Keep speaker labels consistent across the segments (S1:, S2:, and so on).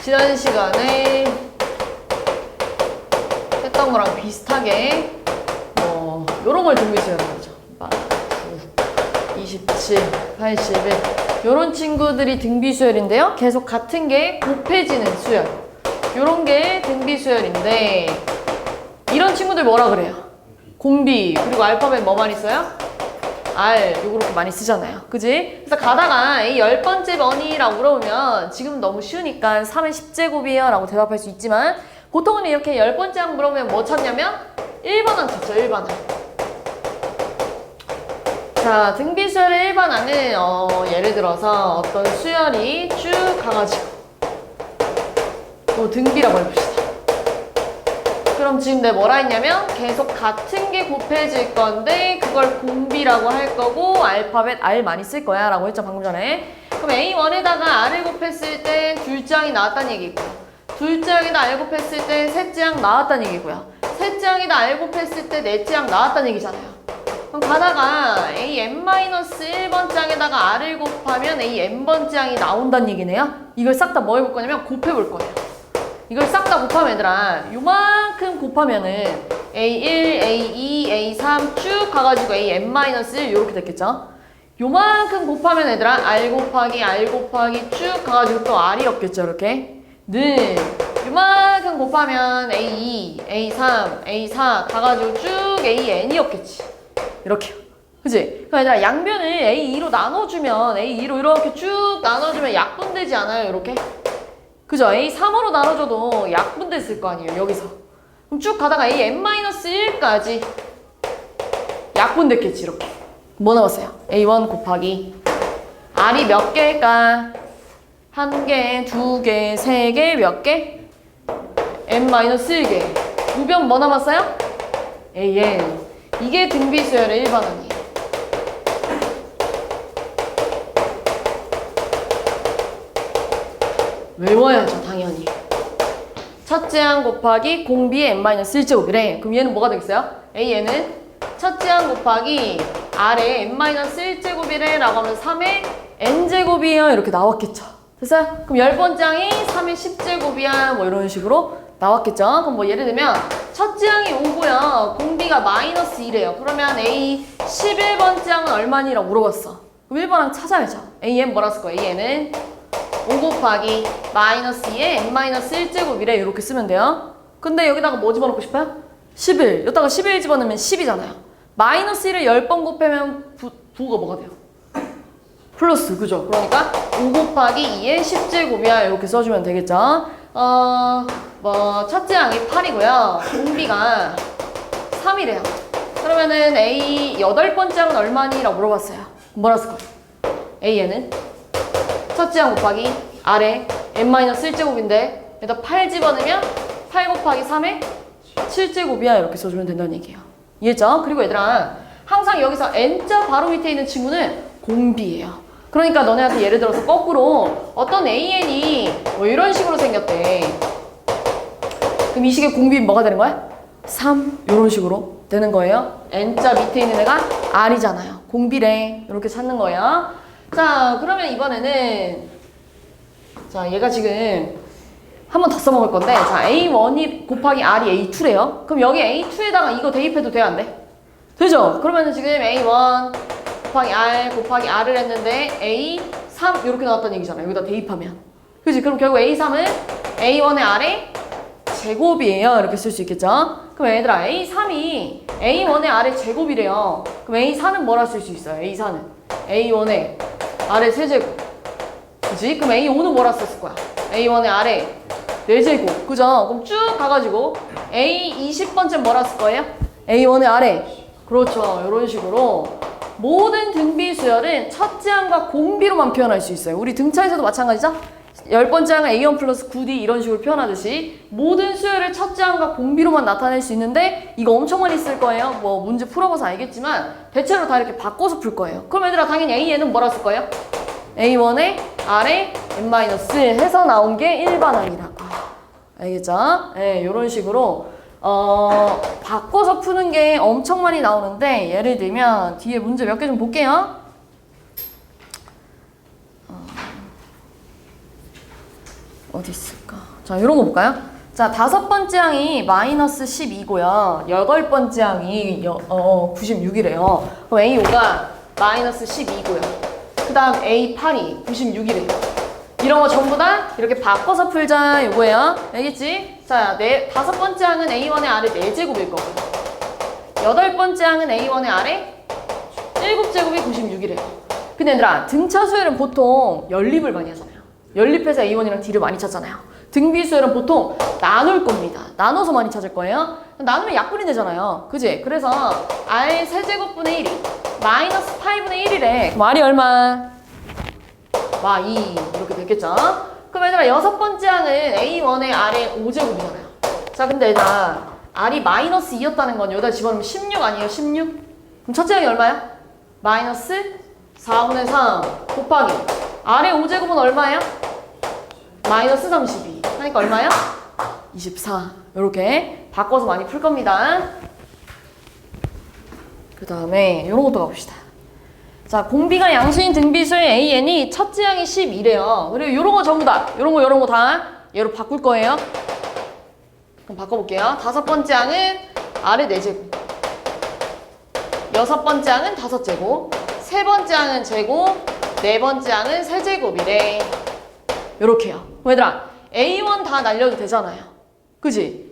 S1: 지난 시간에 했던 거랑 비슷하게 요런 걸 등비수열하는 거죠. 27, 81 요런 친구들이 등비수열인데요. 계속 같은 게 곱해지는 수열. 요런 게 등비수열인데 이런 친구들 뭐라 그래요? 곰비. 그리고 알파벳 뭐 많이 써요? R. 요거 그렇게 많이 쓰잖아요. 그지? 그래서 가다가 이 10번째 뭐니?라고 물어보면 지금 너무 쉬우니까 3의 10제곱이에요 라고 대답할 수 있지만 보통은 이렇게 10번째 항 물어보면 뭐 찾냐면 1번항 찾죠. 1번항. 자, 등비수열의 1번항은 예를 들어서 어떤 수열이 쭉 가가지고 또 등비라고 해봅시다. 그럼 지금 내가 뭐라 했냐면 계속 같은 게 곱해질 건데 그걸 곰비라고 할 거고 알파벳 R 많이 쓸 거야 라고 했죠 방금 전에. 그럼 A1에다가 R을 곱했을 때 둘째 항이 나왔다는 얘기고요. 둘째 항에다 R 곱했을 때 셋째 항 나왔다는 얘기고요. 셋째 항에다 R 곱했을 때 넷째 항 나왔다는 얘기잖아요. 그럼 가다가 AN-1번째 항에다가 R을 곱하면 AN번째 항이 나온다는 얘기네요. 이걸 싹 다 뭐 해볼 거냐면 곱해볼 거예요. 이걸 싹 다 곱하면 얘들아 요만큼 곱하면은 A1, A2, A3 쭉 가가지고 AN-1 이렇게 됐겠죠? 요만큼 곱하면 얘들아 R 곱하기 쭉 가가지고 또 R이었겠죠 이렇게? 는 요만큼 곱하면 A2, A3, A4 가가지고 쭉 AN이었겠지 이렇게요. 그치? 그럼 얘들아 양변을 A2로 나눠주면 A2로 이렇게 쭉 나눠주면 약분되지 않아요 이렇게? 그죠? A3으로 나눠줘도 약분됐을 거 아니에요, 여기서. 그럼 쭉 가다가 AN-1까지 약분됐겠지, 이렇게. 뭐 나왔어요? A1 곱하기 R이 몇 개일까? 1개, 2개, 3개, 몇 개? N-1개. 우변 뭐 남았어요? AN. 이게 등비수열의 1번항이에요. 외워야죠 당연히. 첫째 항 곱하기 공비의 n-1제곱이래. 그럼 얘는 뭐가 되겠어요? A는 첫째 항 곱하기 R의 n-1제곱이래 라고 하면 3의 n제곱이에요 이렇게 나왔겠죠. 됐어요? 그럼 10번째 항이 3의 10제곱이야 뭐 이런 식으로 나왔겠죠. 그럼 뭐 예를 들면 첫째 항이 5고요 공비가 마이너스 1이에요. 그러면 A 11번째 항은 얼마니라고 물어봤어. 그럼 1번항 찾아야죠. AN 뭐라 쓸 거야? AN은 5 곱하기 마이너스 2의 n-1제곱이래 이렇게 쓰면 돼요. 근데 여기다가 뭐 집어넣고 싶어요? 11. 여기다가 11 집어넣으면 10이잖아요. 마이너스 1을 10번 곱하면 부가 뭐가 돼요? 플러스, 그죠? 그러니까 5 곱하기 2의 10제곱이야 이렇게 써주면 되겠죠? 첫째 항이 8이고요. 공비가 3이래요. 그러면은 A 8번째 항은 얼마니?라고 물어봤어요. 뭐라 쓸 거예요? A에는 첫째 항 곱하기 R에 n-1제곱인데 여기다 8 집어넣으면 8 곱하기 3의 7제곱이야 이렇게 써주면 된다는 얘기예요. 이해했죠? 그리고 얘들아 항상 여기서 n자 바로 밑에 있는 친구는 공비예요. 그러니까 너네한테 예를 들어서 거꾸로 어떤 AN이 뭐 이런 식으로 생겼대. 그럼 이 식의 공비는 뭐가 되는 거야? 3 이런 식으로 되는 거예요. n자 밑에 있는 애가 R이잖아요. 공비래 이렇게 찾는 거예요. 자, 그러면 이번에는 자, 얘가 지금 한 번 더 써먹을 건데 자, A1이 곱하기 R이 A2래요. 그럼 여기 A2에다가 이거 대입해도 돼요? 안 돼? 되죠? 그러면은 지금 A1 곱하기 R 곱하기 R을 했는데 A3 이렇게 나왔다는 얘기잖아요. 여기다 대입하면. 그치? 그럼 결국 A3은 A1의 R의 제곱이에요. 이렇게 쓸 수 있겠죠? 그럼 얘들아 A3이 A1의 R의 제곱이래요. 그럼 A4는 뭐라 쓸 수 있어요? A4는 A1의 R의 세제곱. 그치? 그럼 A5는 뭐라 썼을 거야? A1의 R의 4제곱. 그죠? 그럼 쭉 가가지고 A20번째 뭐라 쓸 거예요? A1의 R의. 그렇죠. 이런 식으로 모든 등비수열은 첫째 항과 공비로만 표현할 수 있어요. 우리 등차에서도 마찬가지죠? 10번째 항은 A1 플러스 9D 이런 식으로 표현하듯이 모든 수열을 첫째 항과 공비로만 나타낼 수 있는데 이거 엄청 많이 쓸 거예요. 뭐 문제 풀어봐서 알겠지만 대체로 다 이렇게 바꿔서 풀 거예요. 그럼 얘들아 당연히 A에는 뭐라 쓸 거예요? A1에 R에 n- 해서 나온 게 일반항이라고. 알겠죠? 네, 이런 식으로 바꿔서 푸는 게 엄청 많이 나오는데 예를 들면 뒤에 문제 몇 개 좀 볼게요. 어디 있을까? 자, 이런 거 볼까요? 자, 5번째 항이 마이너스 12고요. 8번째 항이 96이래요. 그럼 A5가 마이너스 12고요. 그 다음 A8이 96이래요. 이런 거 전부 다 이렇게 바꿔서 풀자 이거예요. 알겠지? 자, 5번째 항은 A1의 아래 4제곱일 거고요. 8번째 항은 A1의 아래 7제곱이 96이래요. 근데 얘들아, 등차 수열은 보통 연립을 많이 하잖아요. 연립해서 A1이랑 D를 많이 찾잖아요. 등비 수열은 보통 나눌 겁니다. 나눠서 많이 찾을 거예요. 나누면 약분이 되잖아요. 그지? 그래서 R 세제곱분의 1이 마이너스 8분의 1이래. 그럼 R이 얼마? 마 2 이렇게 됐겠죠? 그럼 얘들아 6번째 항은 A1의 R의 5제곱이잖아요. 자, 근데 얘들아 R이 마이너스 2였다는 건 여기다 집어넣으면 16 아니에요? 16? 그럼 첫째 항이 얼마야? 마이너스 4분의 3 곱하기 R의 5제곱은 얼마예요? 마이너스 32 하니까 얼마야? 24 이렇게 바꿔서 많이 풀 겁니다. 그 다음에 이런 것도 가봅시다. 자, 공비가 양수인 등비수의 AN이 첫째 항이 12래요. 그리고 이런 거 전부 다 이런 거 다 얘로 바꿀 거예요. 그럼 바꿔볼게요. 5번째 항은 R의 4제곱, 6번째 항은 5제곱, 3번째 항은 제곱, 4번째 항은 세제곱이래. 요렇게요. 얘들아, A1 다 날려도 되잖아요. 그지?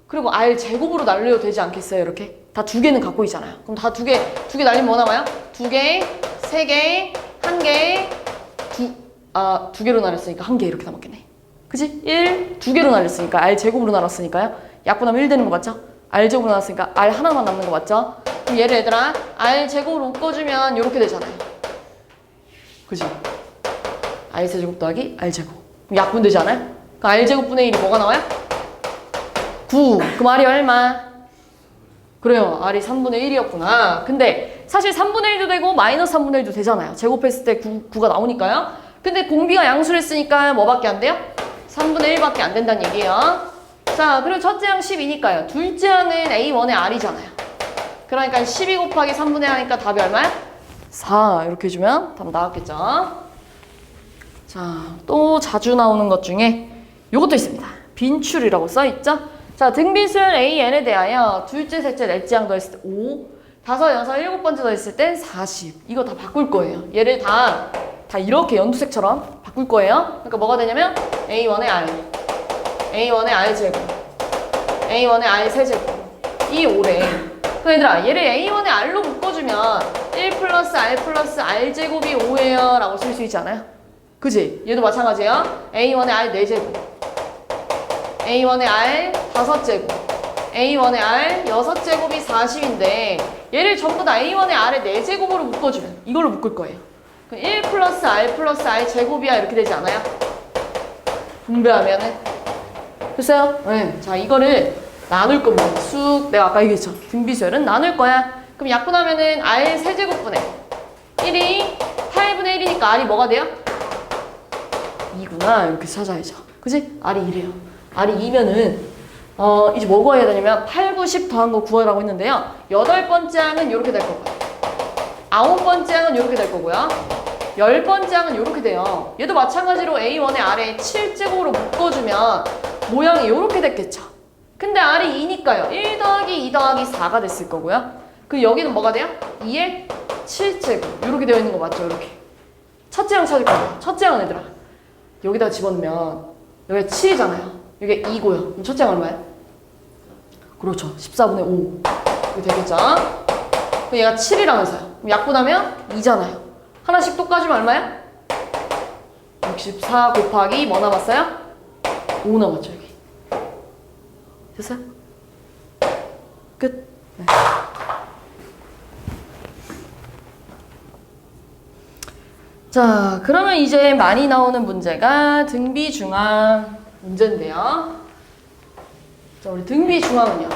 S1: 그리고 R 제곱으로 날려도 되지 않겠어요? 이렇게? 다 2개는 갖고 있잖아요. 그럼 다 2개 날리면 뭐 남아요? 2개, 3개, 1개, 2개로 나눴으니까 1개 이렇게 남았겠네. 그지? 1, 2개로 나눴으니까 R 제곱으로 나눴으니까요. 약분하면 1 되는 거 맞죠? R 제곱으로 나눴으니까 R 하나만 남는 거 맞죠? 그럼 얘를 얘들아 R 제곱으로 묶어주면 이렇게 되잖아요. 그지? R 세제곱 더하기 R 제곱. 그럼 약분 되지 않아요? 그럼 R 제곱분의 1이 뭐가 나와요? 9. 그럼 R이 얼마? 그래요. R이 3분의 1이었구나. 근데 사실 3분의 1도 되고 마이너스 3분의 1도 되잖아요. 제곱했을 때 9가 나오니까요. 근데 공비가 양수를 했으니까 뭐밖에 안 돼요? 3분의 1밖에 안 된다는 얘기예요. 자, 그리고 첫째 항 10이니까요. 둘째 항은 A1의 R이잖아요. 그러니까 12 곱하기 3분의 1 하니까 답이 얼마야? 4 이렇게 해주면 답 나왔겠죠. 자, 또 자주 나오는 것 중에 이것도 있습니다. 빈출이라고 써있죠? 자, 등비수열 AN에 대하여 둘째, 셋째, 넷째 항 더했을 때 5, 5, 6, 7번째 더했을 때 40. 이거 다 바꿀 거예요. 얘를 다 이렇게 연두색처럼 바꿀 거예요. 그러니까 뭐가 되냐면 A1의 R, A1의 R 제곱, A1의 R 세제곱, 이 5래. 그 얘들아, 얘를 A1의 R로 묶어주면 1 플러스 R 플러스 R 제곱이 5예요 라고 쓸 수 있지 않아요? 그지? 얘도 마찬가지예요. A1의 R 4제곱, A1의 R 5제곱, A1의 R 6제곱이 40인데 얘를 전부 다 A1의 R의 4제곱으로 묶어주면 이걸로 묶을 거예요. 그럼 1 플러스 R 제곱이야 이렇게 되지 않아요? 분배하면은 됐어요? 네. 자, 이거를 나눌 겁니다. 쑥 내가 아까 얘기했죠. 등비수열은 나눌 거야. 그럼 약분하면은 R 세제곱분의 1이 8분의 1이니까 R이 뭐가 돼요? 2구나 이렇게 찾아야죠. 그지? R이 2래요. R이 2면은 이제 뭐 구해야 되냐면 8, 9, 10 더한 거 구하라고 했는데요. 8번째 항은 이렇게 될 거고요. 9번째 항은 이렇게 될 거고요. 10번째 항은 이렇게 돼요. 얘도 마찬가지로 A1의 R에 7제곱으로 묶어주면 모양이 이렇게 됐겠죠. 근데 R이 2니까요. 1 더하기 2 더하기 4가 됐을 거고요. 그 여기는 뭐가 돼요? 2의 7제곱 이렇게 되어 있는 거 맞죠? 이렇게. 첫째 항 찾을 거예요. 첫째 항은 얘들아 여기다 집어넣으면 여기가 7이잖아요. 이게 2고요. 그럼 첫째 항 얼마예요? 그렇죠. 14분의 5 이렇게 되겠죠? 그럼 얘가 7이라면서요. 그럼 약분하면 2잖아요. 하나씩 또 까주면 얼마야? 64 곱하기 뭐 남았어요? 5 남았죠 여기. 됐어요? 끝. 네. 자, 그러면 이제 많이 나오는 문제가 등비중항 문제인데요. 자, 우리 등비중항은요.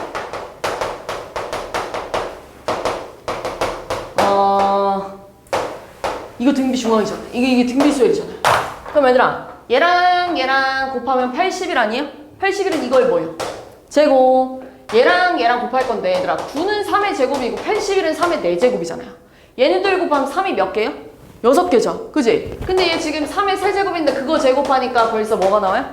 S1: 이거 등비중항이잖아. 이게 등비수열이잖아요. 그럼 얘들아, 얘랑 곱하면 80일 아니에요? 80일은 이거의 뭐예요? 제곱. 얘랑 곱할 건데 얘들아 9는 3의 제곱이고 80일은 3의 4제곱이잖아요. 얘네들 곱하면 3이 몇 개예요? 6개죠. 그지? 근데 얘 지금 3의 세제곱인데 그거 제곱하니까 벌써 뭐가 나와요?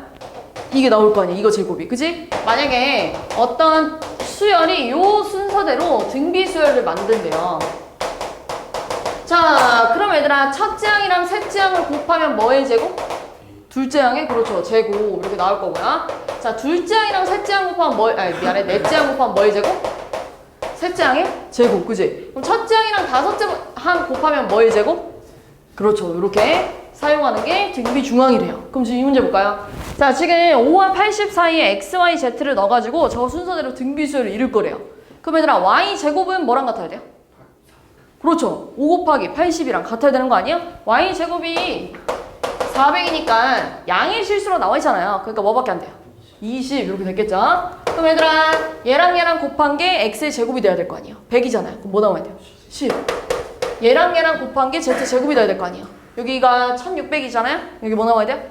S1: 이게 나올 거 아니야. 이거 제곱이. 그지? 만약에 어떤 수열이 요 순서대로 등비 수열을 만든대요. 자, 그럼 얘들아 첫째 항이랑 셋째 항을 곱하면 뭐의 제곱? 둘째 항의 그렇죠. 제곱 이렇게 나올 거고요. 자, 둘째 항이랑 셋째 항 곱하면 뭐? 아니 미안해. 넷째 항 곱하면 뭐의 제곱? 셋째 항의 제곱. 그지? 그럼 첫째 항이랑 다섯째 항 곱하면 뭐의 제곱? 그렇죠. 이렇게 사용하는 게 등비 중항이래요. 그럼 지금 이 문제 볼까요? 자, 지금 5와 80 사이에 x, y, z를 넣어가지고 저 순서대로 등비 수열을 이룰 거래요. 그럼 얘들아 y 제곱은 뭐랑 같아야 돼요? 그렇죠. 5 곱하기 80이랑 같아야 되는 거 아니야? y 제곱이 400이니까 양의 실수로 나와 있잖아요. 그러니까 뭐밖에 안 돼요? 20 이렇게 됐겠죠? 그럼 얘들아 얘랑 곱한 게 x의 제곱이 돼야 될 거 아니에요? 100이잖아요. 그럼 뭐 나와야 돼요? 10. 얘랑 곱한 게 z 제곱이 돼야 될 거 아니에요? 여기가 1600이잖아요? 여기 뭐 나와야 돼요?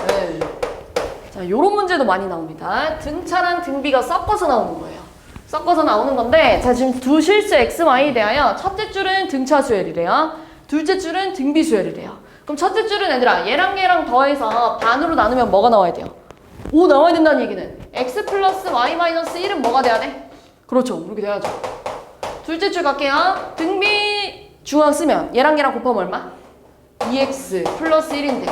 S1: 네. 자, 요런 문제도 많이 나옵니다. 등차랑 등비가 섞어서 나오는 거예요. 섞어서 나오는 건데, 자, 지금 두 실수 x, y에 대하여 첫째 줄은 등차 수열이래요. 둘째 줄은 등비 수열이래요. 그럼 첫째 줄은 얘들아, 얘랑 더해서 반으로 나누면 뭐가 나와야 돼요? 5 나와야 된다는 얘기는 x 플러스 y 마이너스 1은 뭐가 돼야 돼? 그렇죠. 이렇게 돼야죠. 둘째 줄 갈게요. 등비 중항 쓰면 얘랑 곱하면 얼마? 2x 플러스 1인데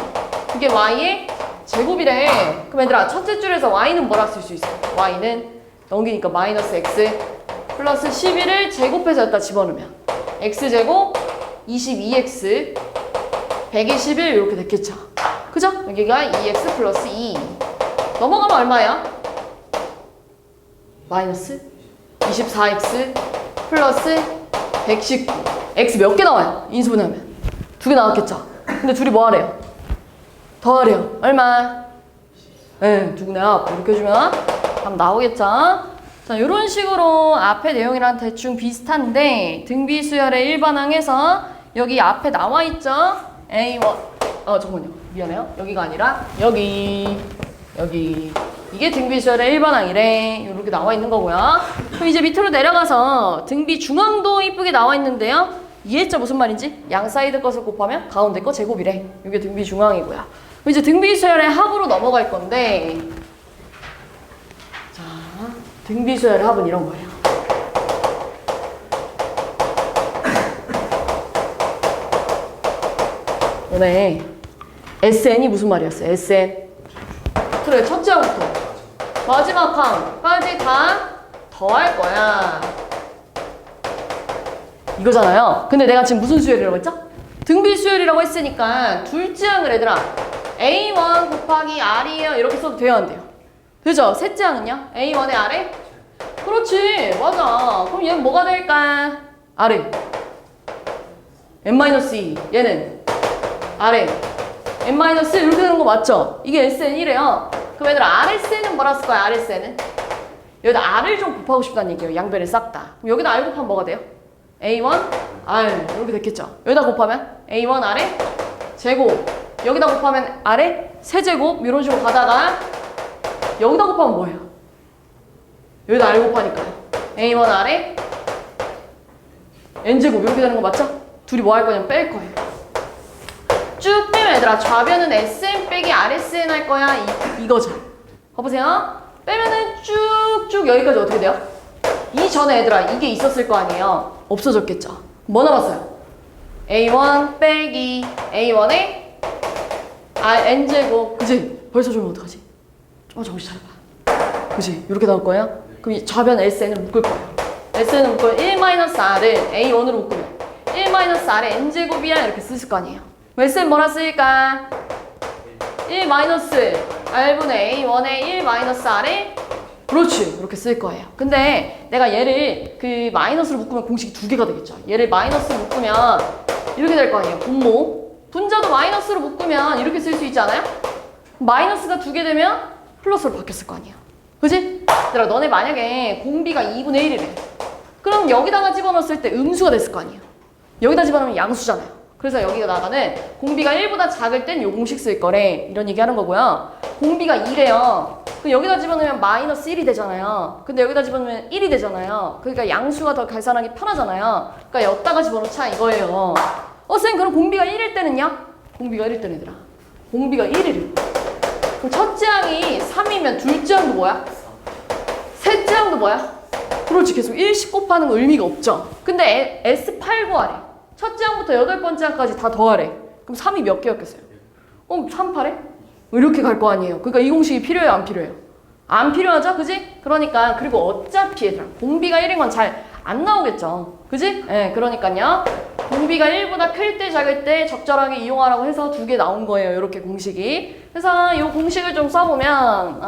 S1: 그게 y의 제곱이래. 그럼 얘들아 첫째 줄에서 y는 뭐라 쓸 수 있어? y는 넘기니까 마이너스 x 플러스 11을 제곱해서 여기다 집어넣으면 x제곱 22x 121 이렇게 됐겠죠. 그죠? 여기가 2x 플러스 2 넘어가면 얼마야? 마이너스 24x 플러스 119 x 몇 개 나와요? 인수분해하면 2개 나왔겠죠? 근데 둘이 뭐 하래요? 더 하래요. 얼마? 네, 2분의 합 이렇게 해주면 답 나오겠죠? 자, 이런 식으로 앞에 내용이랑 대충 비슷한데 등비 수열의 일반항에서 여기 앞에 나와 있죠? A1 잠깐만요. 미안해요. 여기가 아니라 여기 이게 등비 수열의 일반항이래. 이렇게 나와 있는 거고요. 그럼 이제 밑으로 내려가서 등비 중항도 이쁘게 나와 있는데요. 이해했죠? 무슨 말인지? 양 사이드 것을 곱하면 가운데 거 제곱이래. 이게 등비 중항이고요. 그럼 이제 등비 수열의 합으로 넘어갈 건데, 자, 등비 수열의 합은 이런 거예요. 오늘 SN이 무슨 말이었어요? SN. 그래, 첫째 항부터 마지막 항까지 다 더할 거야. 이거잖아요. 근데 내가 지금 무슨 수열이라고 했죠? 등비 수열이라고 했으니까 둘째 항을 얘들아 A1 곱하기 R이에요. 이렇게 써도 돼요, 안 돼요? 되죠? 셋째 항은요? A1의 아래? 그렇지, 맞아. 그럼 얘는 뭐가 될까? 아래 N-2 얘는 아래 N-1 이렇게 되는 거 맞죠? 이게 SN이래요. 그럼 얘들아 RSN은 뭐라 쓸 거야? RSN은? 여기다 R을 좀 곱하고 싶다는 얘기예요. 양변을 싹 다. 그럼 여기다 R 곱하면 뭐가 돼요? A1 R 이렇게 됐겠죠? 여기다 곱하면 A1 R에 제곱 여기다 곱하면 R에 세제곱 이런 식으로 가다가 여기다 곱하면 뭐예요? 여기다 R 곱하니까요. A1 R에 N제곱 이렇게 되는 거 맞죠? 둘이 뭐 할 거냐면 뺄 거예요. 쭉 빼면 얘들아 좌변은 SN 빼기 RSN 할 거야. 이거죠. 봐보세요. 빼면은 쭉쭉 여기까지 어떻게 돼요? 이전에 얘들아 이게 있었을 거 아니에요. 없어졌겠죠. 뭐 남았어요? A1 빼기 A1에 N제곱. 그치? 벌써 주면 어떡하지? 정신 차려봐. 그치? 이렇게 나올 거예요. 그럼 이 좌변 SN을 묶을 거예요. SN을 묶으면 1-R을 A1으로 묶으면 1-R의 N제곱이야 이렇게 쓰실 거 아니에요. SN 뭐라 쓰일까? 1-R분의 A1의 1-R에 그렇지. 이렇게 쓸 거예요. 근데 내가 얘를 그 마이너스로 묶으면 공식이 2개가 되겠죠. 얘를 마이너스로 묶으면 이렇게 될 거 아니에요. 분모. 분자도 마이너스로 묶으면 이렇게 쓸 수 있지 않아요? 마이너스가 2개 되면 플러스로 바뀌었을 거 아니에요. 그지? 얘들아 너네 만약에 공비가 2분의 1이래. 그럼 여기다가 집어넣었을 때 음수가 됐을 거 아니에요. 여기다 집어넣으면 양수잖아요. 그래서 여기가 나가는 공비가 1보다 작을 땐 요 공식 쓸 거래. 이런 얘기 하는 거고요. 공비가 2래요. 그럼 여기다 집어넣으면 마이너스 1이 되잖아요. 근데 여기다 집어넣으면 1이 되잖아요. 그러니까 양수가 더 계산하기 편하잖아요. 그러니까 여기다가 집어넣자 이거예요. 쌤 그럼 공비가 1일 때는요? 공비가 1일 때는 얘들아 공비가 1이래. 그럼 첫째 항이 3이면 둘째 항도 뭐야? 셋째 항도 뭐야? 그렇지. 계속 1씩 곱하는 거 의미가 없죠. 근데 S8 구하래. 첫째 항부터 8번째 항까지 다 더하래. 그럼 3이 몇 개였겠어요? 3, 8에? 이렇게 갈 거 아니에요. 그러니까 이 공식이 필요해요? 안 필요해요? 안 필요하죠? 그지? 그러니까 그리고 어차피 얘들아 공비가 1인 건 잘 안 나오겠죠. 그지? 네, 그러니까요. 공비가 1보다 클 때 작을 때 적절하게 이용하라고 해서 2개 나온 거예요. 이렇게 공식이. 그래서 이 공식을 좀 써보면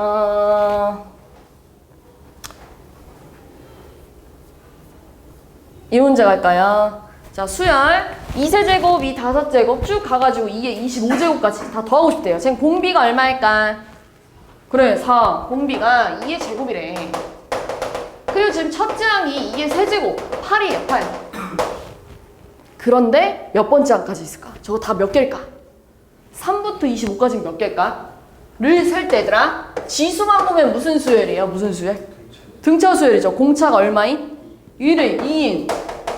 S1: 이 문제 갈까요? 자, 수열 2세제곱, 5제곱 쭉 가가지고 2에 25제곱까지 다 더하고 싶대요. 지금 공비가 얼마일까? 그래, 4. 공비가 2의 제곱이래. 그리고 지금 첫째 항이 2의 세제곱, 8이에요, 8. 그런데 몇 번째 항까지 있을까? 저거 다 몇 개일까? 3부터 25까지는 몇 개일까? 를 셀 때 얘들아 지수만 보면 무슨 수열이에요? 무슨 수열? 등차 수열이죠. 공차가 얼마인? 1의 2인.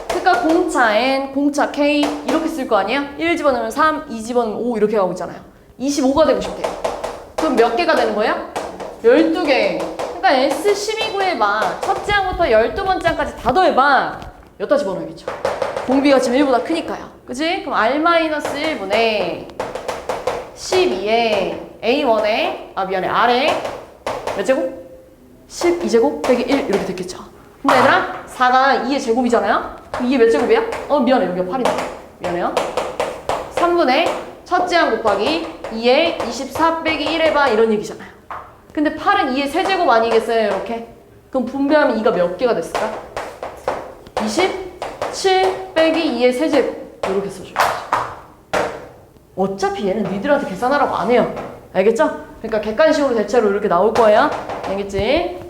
S1: 그러니까 공차 N, 공차 K 이렇게 쓸 거 아니에요? 1 집어넣으면 3, 2 집어넣으면 5 이렇게 가고 있잖아요. 25가 되고 싶대요. 그럼 몇 개가 되는 거예요? 12개. 그러니까 S12 구해봐. 첫째 항부터 12번째 항까지 다 더해봐. 여기다 집어넣어야겠죠. 공비가 지금 1보다 크니까요. 그치? 그럼 R-1분의 12에 A1에 R에 몇 제곱? 12제곱 빼기 1 이렇게 됐겠죠. 근데 얘들아 4가 2의 제곱이잖아요? 그럼 이게 몇 제곱이야? 미안해 여기가 8이네. 미안해요. 3분의 첫째 항 곱하기 2의 24 빼기 1 해봐 이런 얘기잖아요. 근데 8은 2의 세제곱 아니겠어요? 이렇게. 그럼 분배하면 2가 몇 개가 됐을까? 27 빼기 2의 세제곱 이렇게 써줘야지. 어차피 얘는 니들한테 계산하라고 안 해요. 알겠죠? 그러니까 객관식으로 대체로 이렇게 나올 거예요. 알겠지?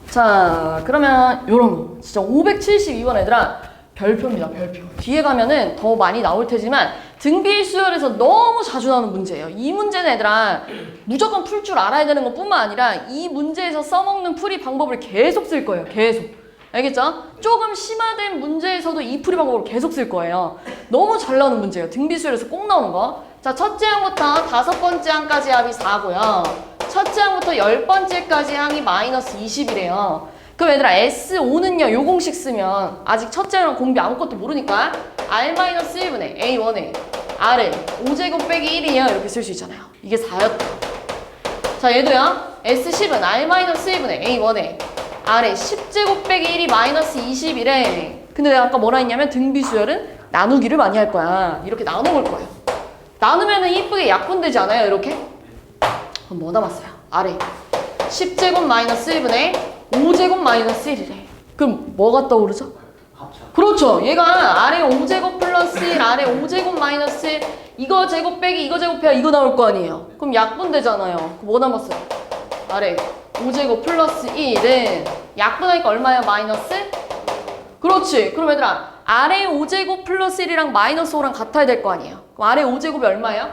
S1: 자, 그러면 요런 거 진짜 572번 얘들아 별표입니다. 별표. 뒤에 가면은 더 많이 나올 테지만 등비수열에서 너무 자주 나오는 문제예요. 이 문제는 얘들아 무조건 풀 줄 알아야 되는 것뿐만 아니라 이 문제에서 써먹는 풀이 방법을 계속 쓸 거예요. 계속. 알겠죠? 조금 심화된 문제에서도 이 풀이 방법을 계속 쓸 거예요. 너무 잘 나오는 문제예요. 등비수열에서 꼭 나오는 거. 자, 첫째 항부터 5번째 항까지 합이 4고요. 첫째 항부터 10번째까지 항이 마이너스 20이래요. 그럼 얘들아 S5는요 요 공식 쓰면 아직 첫째 항은 공비 아무것도 모르니까 R-1분의 A1에 R은 5제곱 빼기 1이에요. 이렇게 쓸 수 있잖아요. 이게 4였다. 자, 얘도요 S10은 R-1분의 A1에 R에 10제곱 빼기 1이 마이너스 20이래. 근데 내가 아까 뭐라 했냐면 등비수열은 나누기를 많이 할 거야. 이렇게 나눠볼 거예요. 나누면은 이쁘게 약분되지 않아요? 이렇게? 그럼 뭐 남았어요? R에 10제곱 마이너스 1분의 5제곱 마이너스 1이래. 그럼 뭐가 떠오르죠? 그렇죠. 얘가 R에 5제곱 플러스 1, R에 5제곱 마이너스 1 이거 제곱 빼기 이거 제곱해야 이거 나올 거 아니에요. 그럼 약분되잖아요. 그럼 뭐 남았어요? R에 5제곱 플러스 1은 약분하니까 얼마야? 마이너스? 그렇지. 그럼 얘들아 R의 5제곱 플러스 1이랑 마이너스 5랑 같아야 될 거 아니에요. 그럼 R의 5제곱이 얼마예요?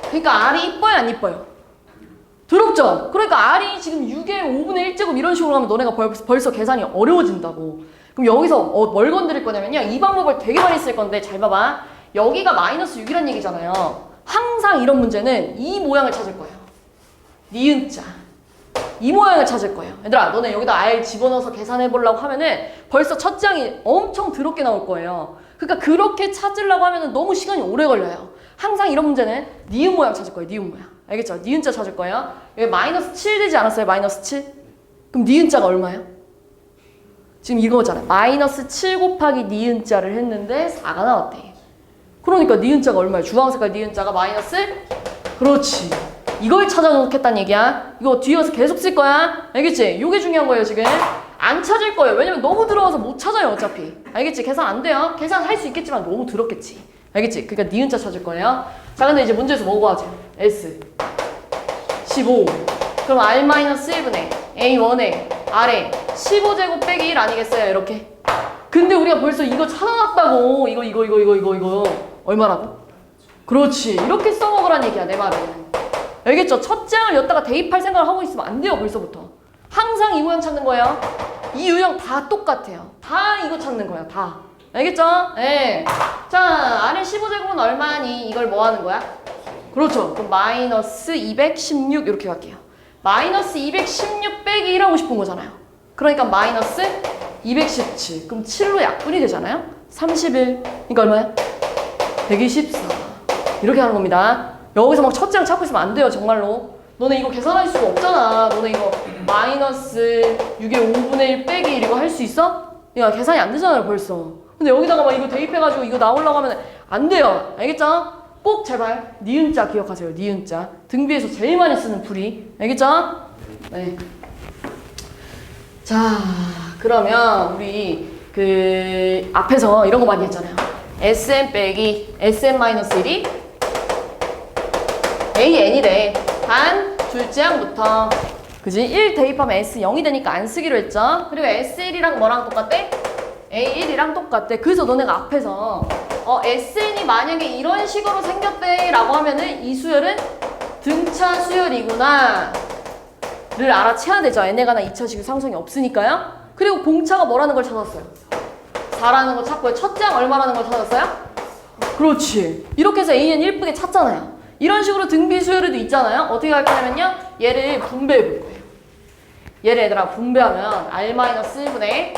S1: 그러니까 R이 이뻐요 안 이뻐요? 더럽죠? 그러니까 R이 지금 6의 5분의 1제곱 이런 식으로 하면 너네가 벌써 계산이 어려워진다고. 그럼 여기서 뭘 건드릴 거냐면요. 이 방법을 되게 많이 쓸 건데 잘 봐봐. 여기가 마이너스 6이란 얘기잖아요. 항상 이런 문제는 이 모양을 찾을 거예요. 니은자. 이 모양을 찾을 거예요. 얘들아 너네 여기다 R 집어넣어서 계산해보려고 하면은 벌써 첫 장이 엄청 더럽게 나올 거예요. 그러니까 그렇게 찾으려고 하면은 너무 시간이 오래 걸려요. 항상 이런 문제는 니은 모양 찾을 거예요. 니은 모양. 알겠죠? 니은자 찾을 거예요. 여기 마이너스 7 되지 않았어요? 마이너스 7? 그럼 니은자가 얼마예요? 지금 이거잖아. 마이너스 7 곱하기 니은자를 했는데 4가 나왔대. 그러니까 니은자가 얼마예요? 주황 색깔 니은자가 마이너스? 그렇지. 이걸 찾아놓겠다는 얘기야. 이거 뒤에 와서 계속 쓸 거야. 알겠지? 이게 중요한 거예요 지금. 안 찾을 거예요. 왜냐면 너무 들어와서 못 찾아요 어차피. 알겠지? 계산 안 돼요. 계산할 수 있겠지만 너무 더럽겠지. 알겠지? 그러니까 니은자 찾을 거예요. 자 근데 이제 문제에서 뭐 구하죠? S 15. 그럼 R-1분의 A1에 R에 15제곱 빼기 1 아니겠어요? 이렇게. 근데 우리가 벌써 이거 찾아놨다고. 이거 얼마라고? 그렇지. 이렇게 써먹으란 얘기야 내 말은. 알겠죠? 첫 장을 여기다가 대입할 생각을 하고 있으면 안 돼요 벌써부터. 항상 이 모양 찾는 거예요. 이 유형 다 똑같아요. 다 이거 찾는 거야, 다. 알겠죠? 예. 자, R의 15제곱은 얼마니? 이걸 뭐 하는 거야? 그렇죠. 그럼 마이너스 216 이렇게 갈게요. 마이너스 216 빼기 1하고 싶은 거잖아요. 그러니까 마이너스 217. 그럼 7로 약분이 되잖아요. 31. 그러니까 얼마야? 124. 이렇게 하는 겁니다. 여기서 막 첫째랑 찾고 있으면 안 돼요, 정말로. 너네 이거 계산할 수가 없잖아. 너네 이거 마이너스 6의 5분의 1 빼기 1 이거 할 수 있어? 야, 계산이 안 되잖아요, 벌써. 근데 여기다가 막 이거 대입해가지고 이거 나오려고 하면 안 돼요. 알겠죠? 꼭 제발 니은자 기억하세요. 니은자. 등비에서 제일 많이 쓰는 풀이. 알겠죠? 네. 자, 그러면 우리 그 앞에서 이런 거 많이 했잖아요. Sn 빼기 Sn-1이 AN이래. 단 둘째 항부터 그지? 1 대입하면 S 0이 되니까 안 쓰기로 했죠. 그리고 S1이랑 뭐랑 똑같대? A1이랑 똑같대. 그래서 너네가 앞에서 SN이 만약에 이런 식으로 생겼대 라고 하면은 이 수열은 등차 수열이구나 를 알아채야 되죠. n에 관한 2차식의 상성이 없으니까요. 그리고 공차가 뭐라는 걸 찾았어요? 4라는 거 찾고요. 첫째 항 얼마라는 걸 찾았어요? 그렇지. 이렇게 해서 AN 예쁘게 찾잖아요. 이런 식으로 등비 수열에도 있잖아요. 어떻게 할 거냐면요. 얘를 분배해 볼 거예요. 얘를 얘들아 분배하면 R-1분의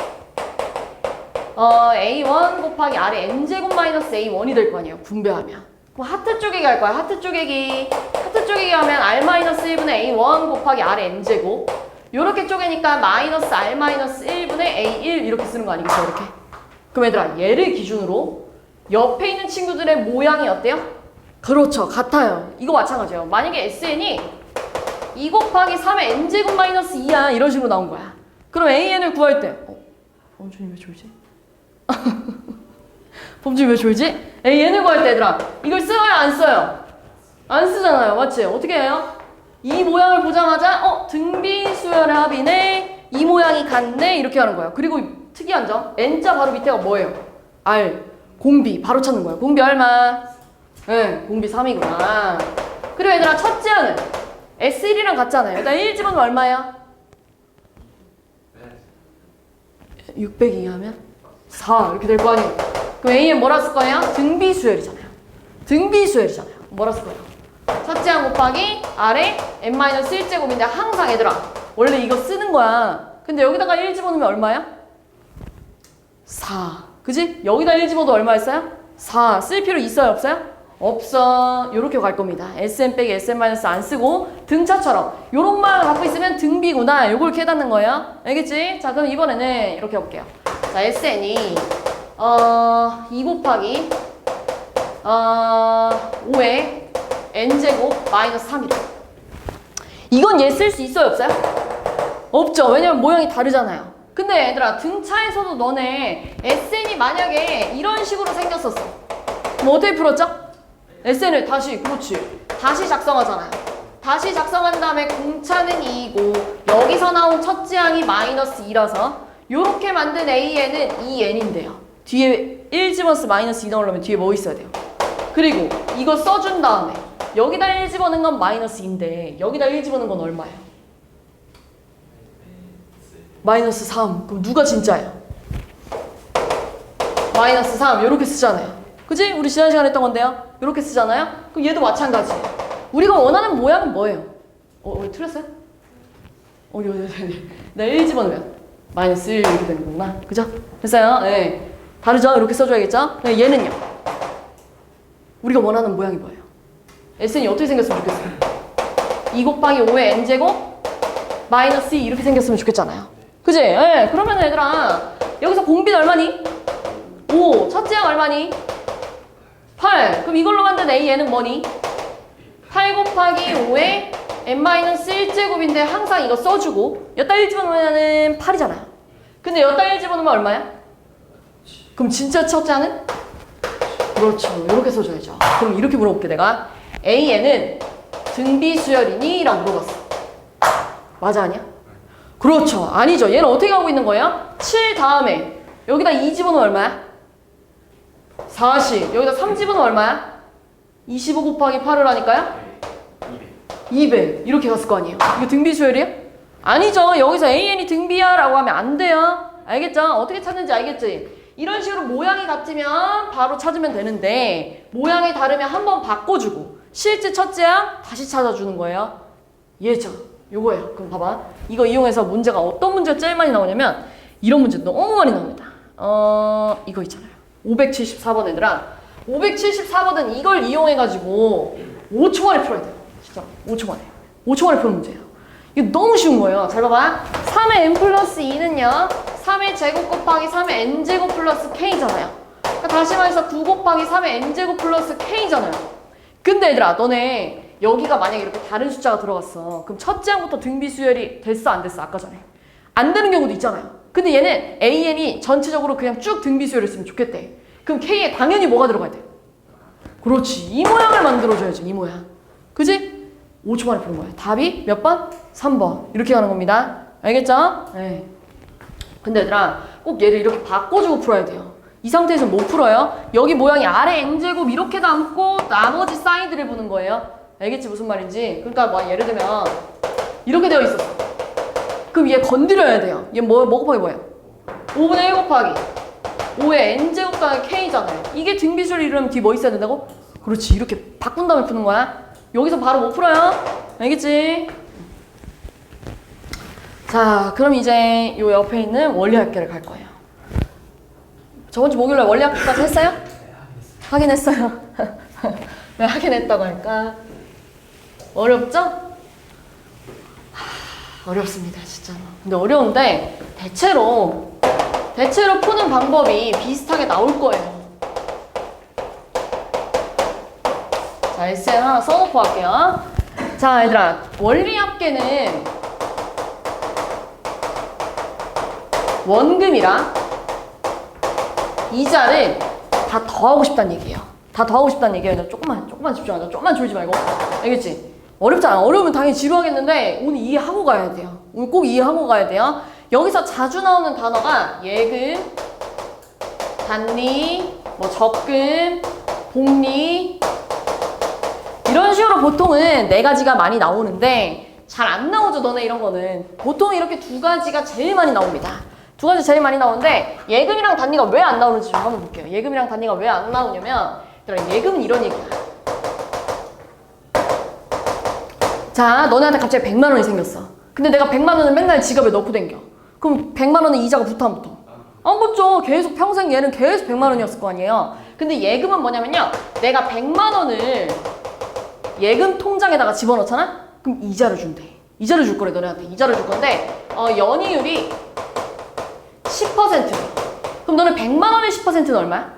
S1: A1 곱하기 R의 N제곱 마이너스 A1이 될 거 아니에요. 분배하면. 그럼 하트 쪼개기 할 거야. 하트 쪼개기. 하트 쪼개기 하면 R-1분의 A1 곱하기 R의 N제곱. 요렇게 쪼개니까 마이너스 R-1분의 A1 이렇게 쓰는 거 아니겠어? 이렇게. 그럼 얘들아 얘를 기준으로 옆에 있는 친구들의 모양이 어때요? 그렇죠. 같아요. 이거 마찬가지예요. 만약에 SN이 2 곱하기 3의 N제곱 마이너스 2야. 이런 식으로 나온 거야. 그럼 AN을 구할 때 범준이 왜 졸지? 범준이 왜 졸지? AN을 구할 때 얘들아 이걸 써요 안 써요? 안 쓰잖아요. 맞지? 어떻게 해요? 이 모양을 보자마자 등비 수열의 합이네. 이 모양이 같네. 이렇게 하는 거야. 그리고 특이한 점 N자 바로 밑에가 뭐예요? R 공비 바로 찾는 거야. 공비 얼마? 네, 공비 3이구나. 그리고 얘들아 첫째 항은 S1이랑 같잖아요. 일단 1 집어넣으면 얼마야? 602 하면 4 이렇게 될 거 아니에요. 그럼 A는 뭐라 쓸 거예요? 등비 수열이잖아요. 등비 수열이잖아요. 뭐라 쓸 거예요? 첫째 항 곱하기 R의 n-1제곱인데 항상 얘들아 원래 이거 쓰는 거야. 근데 여기다가 1 집어넣으면 얼마야? 4 그지? 여기다 1 집어도 얼마였어요? 4 쓸 필요 있어요 없어요? 없어. 요렇게 갈 겁니다. Sn 빼기 Sn- 안 쓰고 등차처럼 요런 말 갖고 있으면 등비구나. 요걸 깨닫는 거예요. 알겠지? 자 그럼 이번에는 이렇게 해볼게요. 자 Sn이 2 곱하기 5의 n제곱 마이너스 3이래. 이건 얘 쓸 수 있어요 없어요? 없죠. 왜냐면 모양이 다르잖아요. 근데 얘들아 등차에서도 너네 SN이 만약에 이런 식으로 생겼었어. 그럼 어떻게 풀었죠? SN을 다시 그렇지. 다시 작성하잖아요. 다시 작성한 다음에 공차는 2이고 여기서 나온 첫째 항이 마이너스 2라서 요렇게 만든 AN은 2N인데요. 뒤에 1 집어넣어서 마이너스 2 넣으려면 뒤에 뭐 있어야 돼요? 그리고 이거 써준 다음에 여기다 1 집어넣은 건 마이너스 2인데 여기다 1 집어넣은 건 얼마예요? 마이너스 3. 그럼 누가 진짜예요? 마이너스 3 요렇게 쓰잖아요. 그지? 우리 지난 시간에 했던 건데요. 요렇게 쓰잖아요. 그럼 얘도 마찬가지예요. 우리가 원하는 모양은 뭐예요? 우리 틀렸어요? 네, 1 집어넣으면 마이너스 1 이렇게 되는 거구나. 그죠? 됐어요? 네. 다르죠? 이렇게 써줘야겠죠? 네, 얘는요. 우리가 원하는 모양이 뭐예요? SN이 어떻게 생겼으면 좋겠어요? 2 곱하기 5의 n제곱 마이너스 2 이렇게 생겼으면 좋겠잖아요. 그지? 네. 그러면 얘들아 여기서 공비는 얼마니? 5. 첫째 항 얼마니? 8. 그럼 이걸로 만든 AN은 뭐니? 8 곱하기 5의 n-1제곱인데 항상 이거 써주고 여기다 1 집어넣으면 8이잖아요. 근데 여기다 1 집어넣으면 얼마야? 그럼 진짜 첫째 항은? 그렇죠. 이렇게 써줘야죠. 그럼 이렇게 물어볼게 내가. AN은 등비수열이니? 라고 물어봤어. 맞아 아니야? 그렇죠. 아니죠. 얘는 어떻게 하고 있는 거예요? 7 다음에 여기다 2 집어넣으면 얼마야? 40. 여기다 3 집어넣으면 얼마야? 25 곱하기 8을 하니까요? 200. 이렇게 갔을 거 아니에요. 이거 등비수열이에요? 아니죠. 여기서 AN이 등비야 라고 하면 안 돼요. 알겠죠? 어떻게 찾는지 알겠지? 이런 식으로 모양이 같으면 바로 찾으면 되는데 모양이 다르면 한번 바꿔주고 실제 첫째 항 다시 찾아주는 거예요. 이해했죠? 요거예요. 그럼 봐봐. 이거 이용해서 문제가 어떤 문제가 제일 많이 나오냐면 이런 문제 너무 많이 나옵니다. 이거 있잖아요. 574번 얘들아. 574번은 이걸 이용해가지고 5초 만에 풀어야 돼요. 진짜 5초 만에. 5초 만에 푸는 문제예요. 이거 너무 쉬운 거예요. 잘 봐봐. 3의 n 플러스 2는요. 3의 제곱 곱하기 3의 n제곱 플러스 k잖아요. 그러니까 다시 말해서 9 곱하기 3의 n제곱 플러스 k잖아요. 근데 얘들아 너네 여기가 만약에 이렇게 다른 숫자가 들어갔어. 그럼 첫째 항부터 등비 수열이 됐어 안 됐어? 아까 전에. 안 되는 경우도 있잖아요. 근데 얘는 AN이 전체적으로 그냥 쭉 등비 수열을 했으면 좋겠대. 그럼 K에 당연히 뭐가 들어가야 돼? 그렇지. 이 모양을 만들어줘야지. 이 모양. 그지? 5초 만에 푸는 거예요. 답이 몇 번? 3번. 이렇게 가는 겁니다. 알겠죠? 네. 근데 얘들아 꼭 얘를 이렇게 바꿔주고 풀어야 돼요. 이 상태에서 못 풀어요. 여기 모양이 아래 n제곱 이렇게 담고 나머지 사이드를 보는 거예요. 알겠지? 무슨 말인지. 그러니까 뭐 예를 들면 이렇게 되어 있었어. 그럼 얘 건드려야 돼요. 얘 뭐 곱하기 뭐예요? 5분의 1 곱하기 5의 n제곱 더하기 k잖아요. 이게 등비수를 이루면 뒤 뭐 있어야 된다고? 그렇지. 이렇게 바꾼 다음에 푸는 거야. 여기서 바로 못 풀어요. 알겠지? 자, 그럼 이제 요 옆에 있는 원리합계를 갈 거예요. 저번 주 목요일에 원리합계까지 했어요? 하긴 했어요. 왜 하긴 했다고 할까? 어렵죠? 어렵습니다, 진짜로. 근데 어려운데 대체로 푸는 방법이 비슷하게 나올 거예요. 자, 에세이 하나 써놓고 할게요. 자, 얘들아, 원리합계는 원금이랑 이자를 다 더하고 싶다는 얘기예요. 다 더하고 싶다는 얘기예요. 조금만 집중하자. 조금만 졸지 말고. 알겠지? 어렵잖아. 어려우면 당연히 지루하겠는데 오늘 이해하고 가야 돼요. 오늘 꼭 이해하고 가야 돼요. 여기서 자주 나오는 단어가 예금, 단리, 뭐 적금, 복리 이런 식으로 보통은 4가지가 많이 나오는데 잘 안 나오죠. 너네 이런 거는. 보통 이렇게 2가지가 제일 많이 나옵니다. 2가지 제일 많이 나오는데 예금이랑 단리가 왜 안 나오는지 좀 한번 볼게요. 예금이랑 단리가 왜 안 나오냐면 예금은 이런 얘기야. 자, 너네한테 갑자기 100만 원이 생겼어. 근데 내가 100만 원을 맨날 지갑에 넣고 댕겨. 그럼 100만 원은 이자가 붙어 안 붙어? 안 붙죠. 계속 평생 얘는 계속 100만 원이었을 거 아니에요. 근데 예금은 뭐냐면요. 내가 100만 원을 예금 통장에다가 집어넣잖아? 그럼 이자를 준대. 이자를 줄 거래, 너네한테. 이자를 줄 건데 연이율이 10%. 그럼 너는 100만 원의 10%는 얼마야?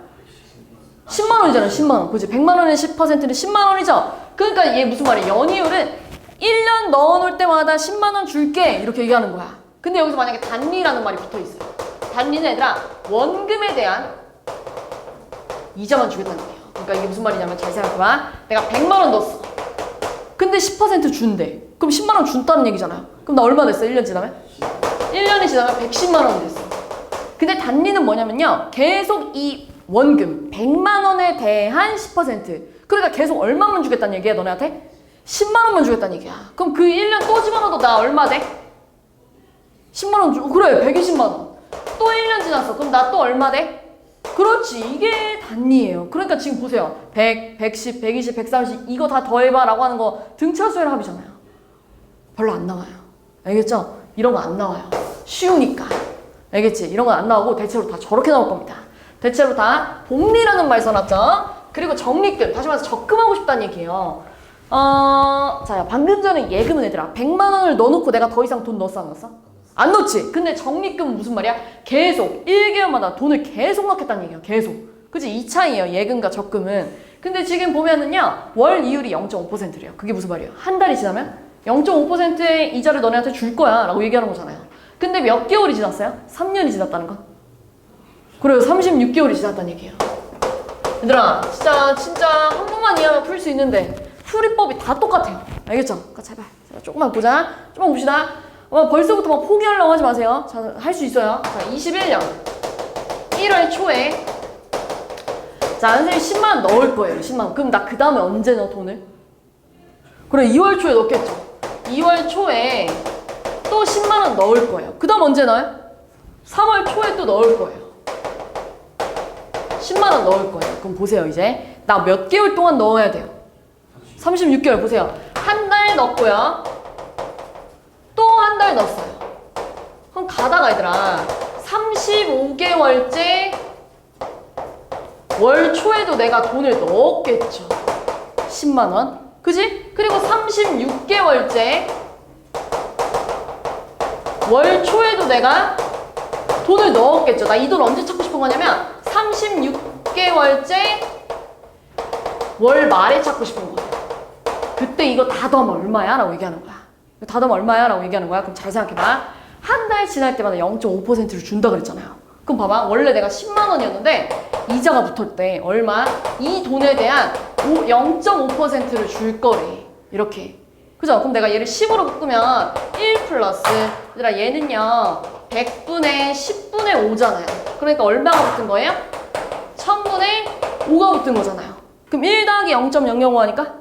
S1: 10만 원이잖아, 10만 원. 그치? 100만 원의 10%는 10만 원이죠? 그러니까 얘 무슨 말이야? 연이율은 1년 넣어놓을 때마다 10만 원 줄게. 이렇게 얘기하는 거야. 근데 여기서 만약에 단리라는 말이 붙어 있어요. 단리는 얘들아, 원금에 대한 이자만 주겠다는 거예요. 그러니까 이게 무슨 말이냐면 잘 생각해봐. 내가 100만 원 넣었어. 근데 10% 준대. 그럼 10만 원 준다는 얘기잖아요. 그럼 나 얼마 됐어? 1년 지나면? 1년이 지나면 110만 원 됐어. 근데 단리는 뭐냐면요. 계속 이 원금 100만 원에 대한 10%. 그러니까 계속 얼마만 주겠다는 얘기야, 너네한테? 10만 원만 주겠다는 얘기야. 그럼 그 1년 또 집어넣어도 나 얼마 돼? 10만 원 주, 그래, 120만 원. 또 1년 지났어. 그럼 나 또 얼마 돼? 그렇지. 이게 단리예요. 그러니까 지금 보세요. 100, 110, 120, 130 이거 다 더해봐 라고 하는 거 등차수열 합이잖아요. 별로 안 나와요. 알겠죠? 이런 거 안 나와요. 쉬우니까. 알겠지? 이런 건 안 나오고 대체로 다 저렇게 나올 겁니다. 대체로 다 복리라는 말 써놨죠? 그리고 적립금, 다시 말해서 적금하고 싶다는 얘기예요. 자, 방금 전에 예금은 얘들아 100만 원을 넣어놓고 내가 더 이상 돈 넣었어 안 넣었어? 안 넣지. 근데 적립금은 무슨 말이야? 계속 1개월마다 돈을 계속 넣겠다는 얘기야. 계속. 그치? 이 차이예요. 예금과 적금은. 근데 지금 보면은요. 월 이율이 0.5%래요. 그게 무슨 말이에요? 한 달이 지나면 0.5%의 이자를 너네한테 줄 거야 라고 얘기하는 거잖아요. 근데 몇 개월이 지났어요? 3년이 지났다는 건? 그래요. 36개월이 지났다는 얘기예요. 얘들아 진짜 한 번만 이해하면 풀 수 있는데 풀이법이 다 똑같아요. 알겠죠? 그러니까 제발 조금만 보자. 조금만 봅시다. 벌써부터 막 포기하려고 하지 마세요. 자, 할 수 있어요. 자, 21년 1월 초에 자, 선생님 10만 원 넣을 거예요. 10만 원. 그럼 나 그 다음에 언제 넣어 돈을? 그래, 2월 초에 넣겠죠. 2월 초에 또 10만 원 넣을 거예요. 그 다음 언제 넣어요? 3월 초에 또 넣을 거예요. 10만 원 넣을 거예요. 그럼 보세요. 이제 나 몇 개월 동안 넣어야 돼요? 36개월. 보세요. 한 달 넣고요. 또 한 달 넣었어요. 그럼 가다가 얘들아 35개월째 월 초에도 내가 돈을 넣었겠죠. 10만 원. 그지? 그리고 36개월째 월 초에도 내가 돈을 넣었겠죠. 나 이 돈 언제 찾고 싶은 거냐면 36개월째 월 말에 찾고 싶은 거야. 그때 이거 다 더하면 얼마야? 라고 얘기하는 거야. 다 더하면 얼마야? 라고 얘기하는 거야. 그럼 잘 생각해봐. 한 달 지날 때마다 0.5%를 준다 그랬잖아요. 그럼 봐봐. 원래 내가 10만 원이었는데 이자가 붙을 때 얼마? 이 돈에 대한 0.5%를 줄 거래. 이렇게. 그죠? 그럼 내가 얘를 10으로 바꾸면 1 플러스 얘들아 얘는요 100분의 10분의 5잖아요. 그러니까 얼마가 붙은 거예요? 1000분의 5가 붙은 거잖아요. 그럼 1 더하기 0.005 하니까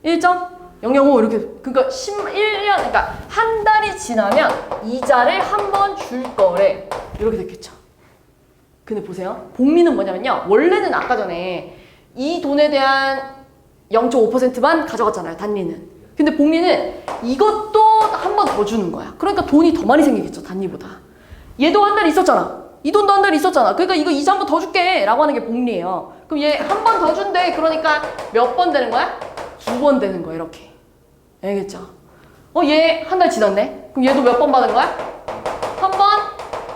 S1: 1.005 이렇게. 그러니까 1년 그러니까 한 달이 지나면 이자를 한 번 줄 거래. 이렇게 됐겠죠. 근데 보세요. 복리는 뭐냐면요. 원래는 아까 전에 이 돈에 대한 0.5%만 가져갔잖아요. 단리는. 근데 복리는 이것도 한 번 더 주는 거야. 그러니까 돈이 더 많이 생기겠죠. 단리보다. 얘도 한 달 있었잖아. 이 돈도 한 달 있었잖아. 그러니까 이거 이자 한 번 더 줄게 라고 하는 게 복리예요. 그럼 얘 한 번 더 준대. 그러니까 몇 번 되는 거야? 2번 되는 거야. 이렇게. 알겠죠? 얘 한 달 지났네. 그럼 얘도 몇 번 받은 거야? 한 번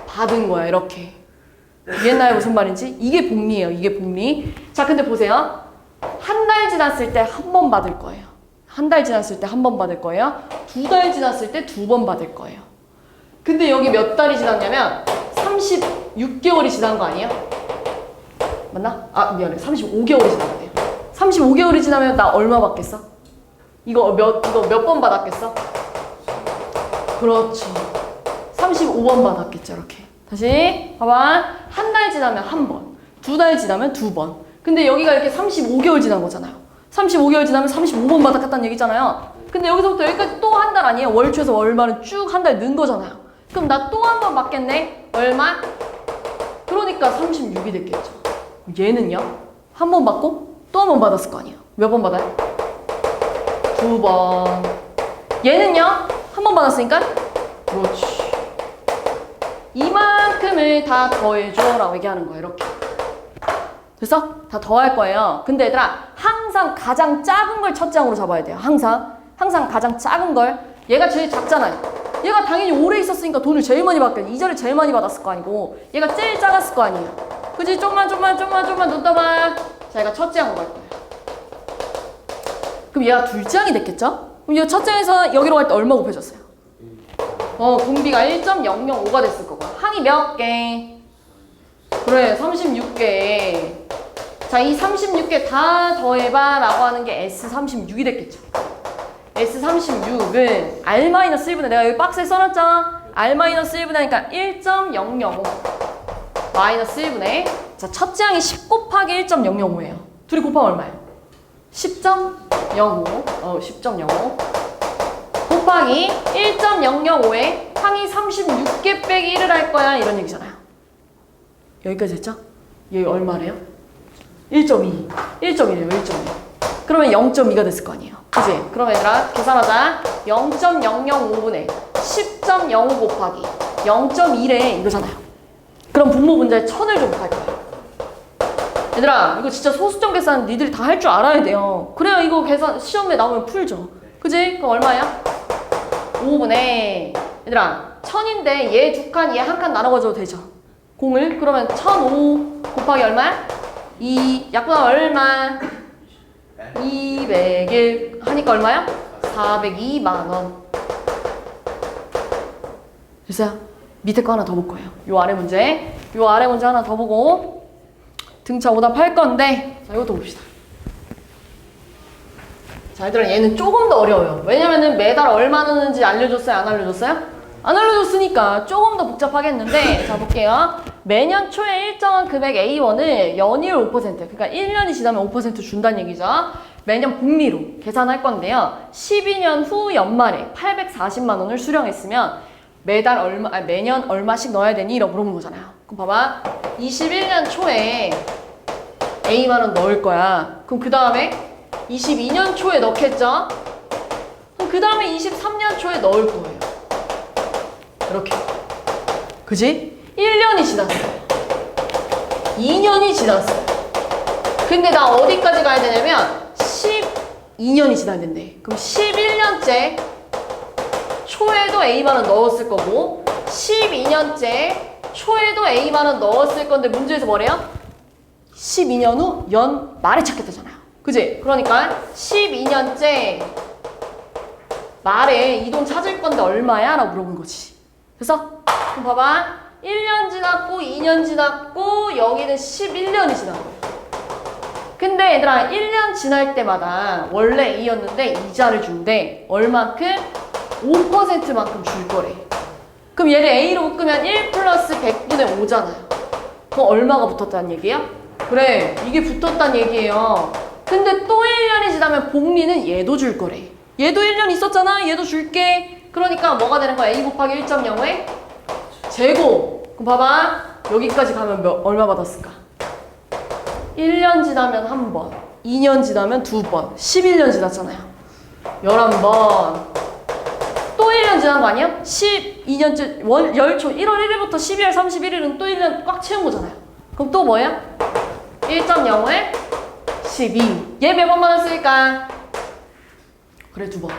S1: 받은 거야. 이렇게. 이해했나요? 무슨 말인지? 이게 복리예요. 이게 복리. 자, 근데 보세요. 한 달 지났을 때 한 번 받을 거예요. 한 달 지났을 때 한 번 받을 거예요. 2달 지났을 때 2번 받을 거예요. 근데 여기 몇 달이 지났냐면 36개월이 지난 거 아니에요? 맞나? 아, 미안해. 35개월이 지났대요. 35개월이 지나면 나 얼마 받겠어? 이거 몇 번 받았겠어? 그렇죠. 35번 받았겠죠. 이렇게. 다시 봐봐. 한 달 지나면 한 번, 2달 지나면 2번. 근데 여기가 이렇게 35개월 지난 거잖아요. 35개월 지나면 35번 받았겠다는 얘기잖아요. 근데 여기서부터 여기까지 또 한 달 아니에요? 월초에서 월말은 쭉 한 달 는 거잖아요. 그럼 나 또 한 번 받겠네? 얼마? 그러니까 36이 됐겠죠. 얘는요? 한 번 받고 또 한 번 받았을 거 아니에요. 몇 번 받아요? 2번. 얘는요? 한 번 받았으니까? 그렇지. 이만큼을 다 더해줘 라고 얘기하는 거예요. 이렇게. 됐어? 다 더할 거예요. 근데 얘들아 항상 가장 작은 걸 첫 장으로 잡아야 돼요. 항상 가장 작은 걸. 얘가 제일 작잖아요. 얘가 당연히 오래 있었으니까 돈을 제일 많이 받겠네. 이자를 제일 많이 받았을 거 아니고 얘가 제일 작았을 거 아니에요. 그치? 좀만 눈떠봐. 자, 얘가 첫째 항으로 갈 거예요. 그럼 얘가 둘째 항이 됐겠죠? 그럼 얘가 첫째 항에서 여기로 갈 때 얼마 곱해졌어요? 공비가 1.005가 됐을 거고. 항이 몇 개? 그래, 36개. 자, 이 36개 다 더해봐 라고 하는 게 S36이 됐겠죠. S36은 R-1분의 내가 여기 박스에 써놨죠? R-1분의 하니까 1.005 마이너스 1분의 자, 첫째 항이 10 곱하기 1.005예요. 둘이 곱하면 얼마예요? 10.05 10.05 곱하기 1.005에 항이 36개 빼기 1을 할 거야 이런 얘기잖아요. 여기까지 됐죠? 얘 얼마래요? 1.2 1.1이에요. 1.2 그러면 0.2가 됐을 거 아니에요. 그치? 그럼 얘들아 계산하자. 0.005분의 10.05 곱하기 0.1에 이거잖아요. 그럼 분모 분자에 1000을 좀 곱할 거예요. 얘들아 이거 진짜 소수점 계산 니들이 다 할 줄 알아야 돼요. 그래야 이거 계산 시험에 나오면 풀죠. 그치? 그럼 얼마야? 5분의 얘들아 1000인데 얘 두 칸 얘 한 칸 나눠가져도 되죠. 0을 그러면 1005 곱하기 얼마야? 2 약분하면 얼마? 201 하니까 얼마야? 402만 원. 됐어요? 밑에 거 하나 더 볼 거예요. 요 아래 문제 하나 더 보고 등차 오답 할 건데 자 이것도 봅시다. 자 얘들아 얘는 조금 더 어려워요. 왜냐면은 매달 얼마 넣는지 알려줬어요? 안 알려줬어요? 안 알려줬으니까 조금 더 복잡하겠는데 자 볼게요. 매년 초에 일정한 금액 A1을 연이율 5% 그러니까 1년이 지나면 5% 준다는 얘기죠. 매년 복리로 계산할 건데요. 12년 후 연말에 840만 원을 수령했으면 매년 얼마씩 넣어야 되니? 라고 물어보는 거잖아요. 그럼 봐봐. 21년 초에 A만 원 넣을 거야. 그럼 그 다음에 22년 초에 넣겠죠? 그럼 그 다음에 23년 초에 넣을 거예요. 이렇게. 그지? 1년이 지났어요. 2년이 지났어요. 근데 나 어디까지 가야 되냐면 12년이 지나야 된대. 그럼 11년째 초에도 A만 원 넣었을 거고 12년째 초에도 A만 원 넣었을 건데 문제에서 뭐래요? 12년 후 연 말에 찾겠다잖아요. 그지? 그러니까 12년째 말에 이 돈 찾을 건데 얼마야? 라고 물어본 거지. 그래서 그럼 봐봐. 1년 지났고 2년 지났고 여기는 11년이 지난 거야. 근데 얘들아 1년 지날 때마다 원래 A였는데 이자를 준대. 얼만큼? 5%만큼 줄 거래. 그럼 얘를 A로 묶으면 1 플러스 100분의 5잖아요. 그럼 얼마가 붙었다는 얘기야? 그래, 이게 붙었다는 얘기예요. 근데 또 1년이 지나면 복리는 얘도 줄 거래. 얘도 1년 있었잖아. 얘도 줄게. 그러니까 뭐가 되는 거야? A 곱하기 1.05의 제곱. 그럼 봐봐. 여기까지 가면 얼마 받았을까? 1년 지나면 1번, 2년 지나면 2번, 11년 지났잖아요. 11번. 또 1년 지난 거 아니야? 12년째, 열초 1월 1일부터 12월 31일은 또 1년 꽉 채운 거잖아요. 그럼 또 뭐야? 1.0을 12. 얘 몇 번 받았을까? 그래, 2번.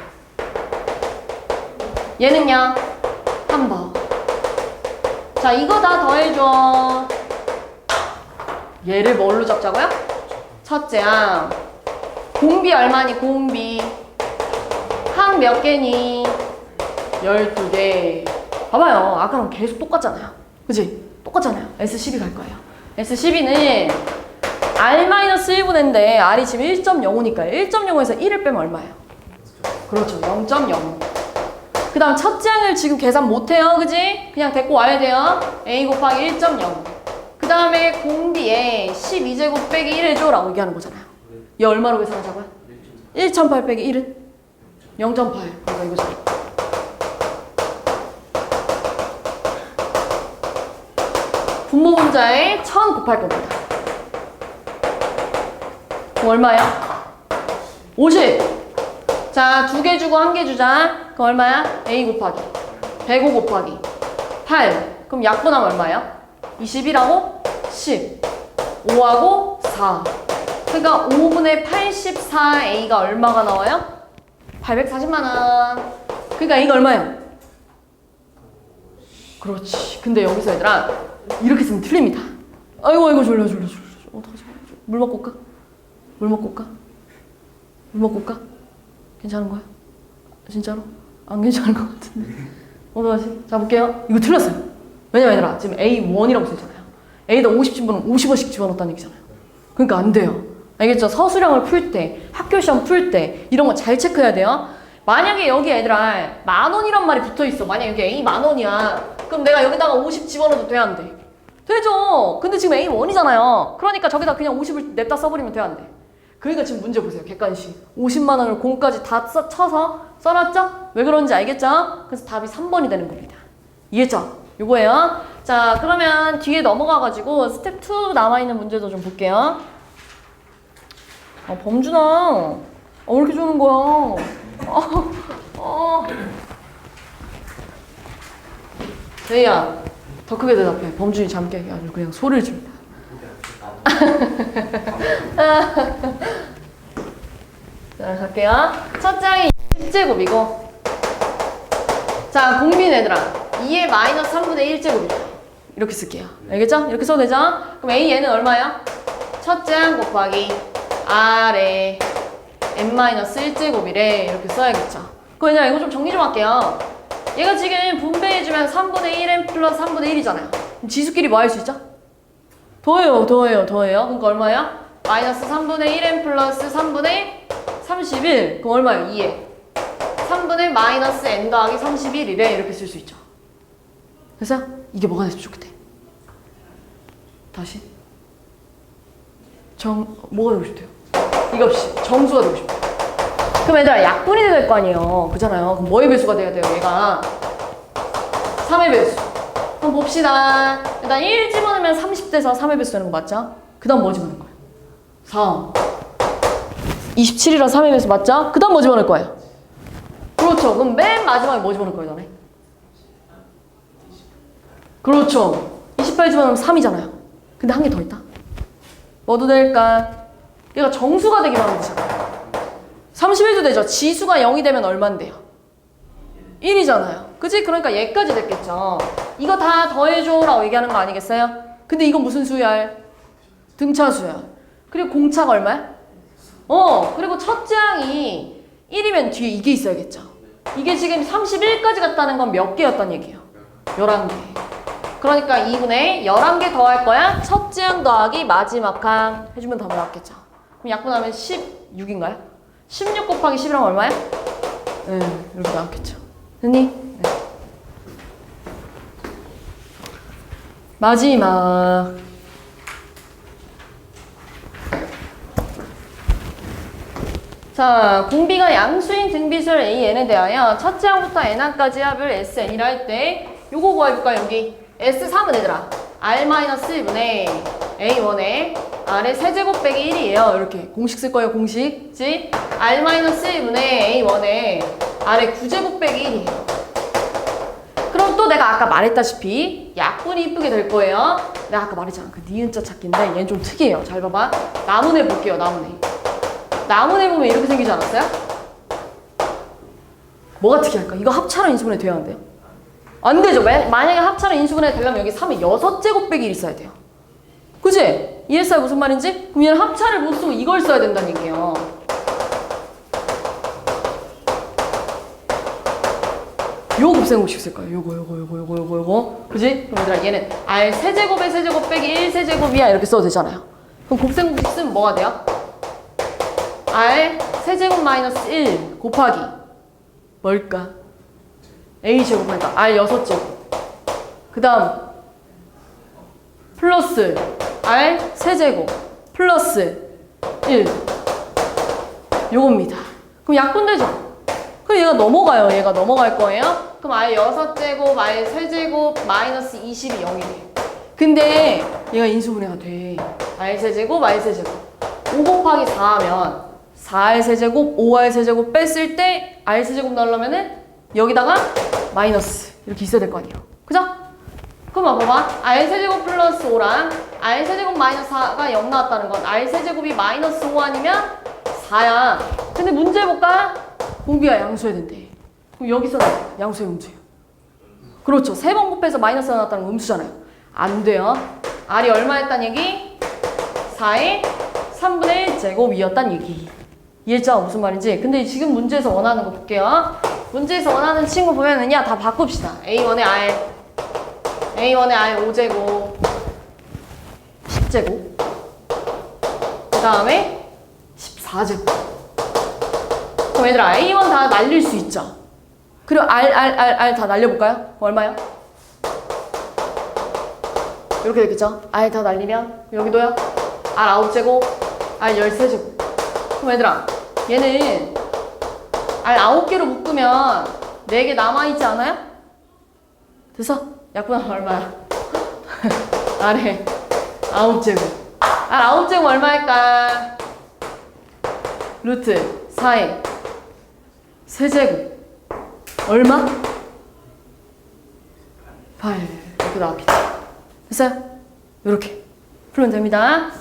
S1: 얘는요? 1번. 자, 이거 다 더해줘. 얘를 뭘로 잡자고요? 첫째야. 공비 얼마니? 공비. 항 몇 개니? 12개. 봐봐요. 아까랑 계속 똑같잖아요. 그치? 똑같잖아요. S12 갈 거예요. S12는 R-1분인데 R이 지금 1.05니까요. 1.05에서 1을 빼면 얼마예요? 그렇죠. 0.05. 그 다음 첫째 항을 지금 계산 못해요. 그지? 그냥 데리고 와야 돼요. A 곱하기 1.0. 그 다음에 공비에 12제곱 빼기 1 해줘 라고 얘기하는 거잖아요. 얘 얼마로 계산하자고요? 1.8 빼기 1은? 0.8. 그러니까 이거죠. 분모 분자에 1000 곱할 겁니다. 그럼 얼마야? 50. 자, 2개 주고 1개 주자. 그럼 얼마야? A 곱하기 105 곱하기 8. 그럼 약분하면 얼마야? 21하고 10. 5하고 4. 그러니까 5분의 84A가 얼마가 나와요? 840만 원. 그러니까 A가 얼마예요? 그렇지. 근데 여기서 얘들아 이렇게 쓰면 틀립니다. 아이고 졸려. 어떡하지? 물 먹고 올까? 물 먹고 올까? 물 먹고 올까? 괜찮은 거야? 진짜로? 안 괜찮은 것 같은데. 어떡하지? 자 볼게요. 이거 틀렸어요. 왜냐면 얘들아 지금 A1이라고 써있잖아요. A에다 50 집어넣으면 50원씩 집어넣었다는 얘기잖아요. 그러니까 안 돼요. 알겠죠? 서술형을 풀 때, 학교 시험 풀 때 이런 거 잘 체크해야 돼요. 만약에 여기 얘들아 10,000원이란 말이 붙어있어. 만약 여기 A 10,000원이야. 그럼 내가 여기다가 50 집어넣어도 돼? 안 돼? 되죠. 근데 지금 A1이잖아요. 그러니까 저기다 그냥 50을 냅다 써버리면 돼? 안 돼? 그러니까 지금 문제 보세요. 객관식. 50만 원을 공까지 다 쳐서 써놨죠? 왜 그런지 알겠죠? 그래서 답이 3번이 되는 겁니다. 이해했죠? 요거예요. 자, 그러면 뒤에 넘어가가지고 스텝 2 남아있는 문제도 좀 볼게요. 범준아. 왜 이렇게 주는 거야? 제이야, 더 크게 대답해. 범준이 잠 깨게 아주 그냥 소리를 줍니다. 자, 갈게요. 첫 장이 10제곱이고 자, 공빈 얘들아 2의 마이너스 3분의 1제곱이다. 이렇게 쓸게요. 알겠죠? 이렇게 써도 되죠? 그럼 A 얘는 얼마야? 첫 장 곱하기 R에 n-1제곱이래. 이렇게 써야겠죠. 그냥 이거 좀 정리 좀 할게요. 얘가 지금 분배해주면 3분의 1n 플러스 3분의 1이잖아요. 그럼 지수끼리 뭐 할 수 있죠? 더해요. 그러니까 얼마야? 마이너스 3분의 1n 플러스 3분의 31. 그럼 얼마예요? 2에 3분의 마이너스 n 더하기 31이래. 이렇게 쓸 수 있죠. 그래서 이게 뭐가 됐으면 좋겠대? 다시 뭐가 되고 싶대요? 이거 없이 정수가 되고 싶어. 그럼 얘들아 약분이 될 거 아니에요. 그잖아요. 그럼 뭐의 배수가 돼야 돼요? 얘가 3의 배수. 그럼 봅시다. 일단 1 집어넣으면 30대에서 3의 배수 되는 거 맞죠? 그 다음 뭐 집어넣을 거예요? 3 27이랑 3의 배수 맞죠? 그 다음 뭐 집어넣을 거예요? 그렇죠. 그럼 맨 마지막에 뭐 집어넣을 거예요, 너네? 그렇죠. 28 집어넣으면 3이잖아요. 근데 한 개 더 있다. 뭐도 될까? 얘가 정수가 되기만 하면 되잖아요. 31도 되죠. 지수가 0이 되면 얼만데요? 1이잖아요. 그치? 그러니까 얘까지 됐겠죠. 이거 다 더해줘라고 얘기하는 거 아니겠어요? 근데 이건 무슨 수열? 등차수열. 그리고 공차가 얼마야? 그리고 첫째 항이 1이면 뒤에 이게 있어야겠죠. 이게 지금 31까지 갔다는 건 몇 개였단 얘기예요? 11개. 그러니까 2분의 11개 더할 거야. 첫째 항 더하기 마지막 항 해주면 답이 나왔겠죠. 그럼 약분하면 16인가요? 16 곱하기 10이랑 얼마야? 이렇게 나왔겠죠. 됐니? 네. 마지막. 자, 공비가 양수인 등비술 AN에 대하여 첫째 항부터 n항까지 합을 SN이라 할 때 요거 구해볼까 여기? S3은 얘들아 R-1분의 A1에 R의 세제곱 빼기 1이에요. 이렇게 공식 쓸 거예요. 공식. 그치? R-1분의 A1에 R의 9제곱 빼기 1이에요. 그럼 또 내가 아까 말했다시피 약분이 이쁘게 될 거예요. 내가 아까 말했잖아. 그 니은자 찾기인데 얘는 좀 특이해요. 잘 봐봐. 나무네 볼게요. 나무네. 나무네 보면 이렇게 생기지 않았어요? 뭐가 특이할까? 이거 합차로 인수분해 돼야 한대요? 안 되죠. 만약에 합차로 인수분해 되려면 여기 3의 6제곱 빼기 1이 있어야 돼요. 그치? 이해했어요? 무슨 말인지? 그럼 얘는 합차를 못 쓰고 이걸 써야 된다는 얘기예요. 요 곱셈공식 쓸 거예요. 요거. 그지? 그럼 얘들아 얘는 R 세제곱의 세제곱 빼기 1 세제곱이야 이렇게 써도 되잖아요. 그럼 곱셈공식 쓰면 뭐가 돼요? R 세제곱 마이너스 1 곱하기 뭘까? A제곱 하니까 R 6제곱. 그 다음 플러스 R 세제곱 플러스 1 요겁니다. 그럼 약분되죠? 그럼 얘가 넘어가요. 얘가 넘어갈 거예요. 그럼 R 6제곱, R 세제곱, 마이너스 20이 0이 돼. 근데 얘가 인수분해가 돼. R 세제곱, R 세제곱. 5 곱하기 4 하면 4R 세제곱, 5R 세제곱 뺐을 때 R 세제곱 나오려면은 여기다가 마이너스 이렇게 있어야 될 거 아니에요. 그죠? 그럼 봐봐. R 세제곱 플러스 5랑 R 세제곱 마이너스 4가 0 나왔다는 건 R 세제곱이 마이너스 5 아니면 4야. 근데 문제 해볼까? 공비가 양수해야 된대. 그럼 여기서 양수의 음수예요. 그렇죠. 3번 곱해서 마이너스 나왔다는 건 음수잖아요. 안 돼요. R이 얼마였단 얘기? 4의 3분의 1 제곱이었단 얘기. 이해했죠? 무슨 말인지. 근데 지금 문제에서 원하는 거 볼게요. 문제에서 원하는 친구 보면은 다 바꿉시다. A1의 R, A1의 R 5제곱, 10제곱, 그 다음에 14제곱. 그럼 얘들아 A1 다 날릴 수 있죠? 그리고 R 다 날려볼까요? 얼마요? 이렇게 되겠죠? R 다 날리면 여기도요? R 9제곱, R 13제곱. 그럼 얘들아 얘는 R 9개로 묶으면 4개 남아있지 않아요? 됐어? 약분하면 얼마야? R에 9제곱. R 9제곱 얼마일까? 루트 4에 세제곱 얼마? 8 이렇게 나왔겠지. 됐어요? 이렇게 풀면 됩니다.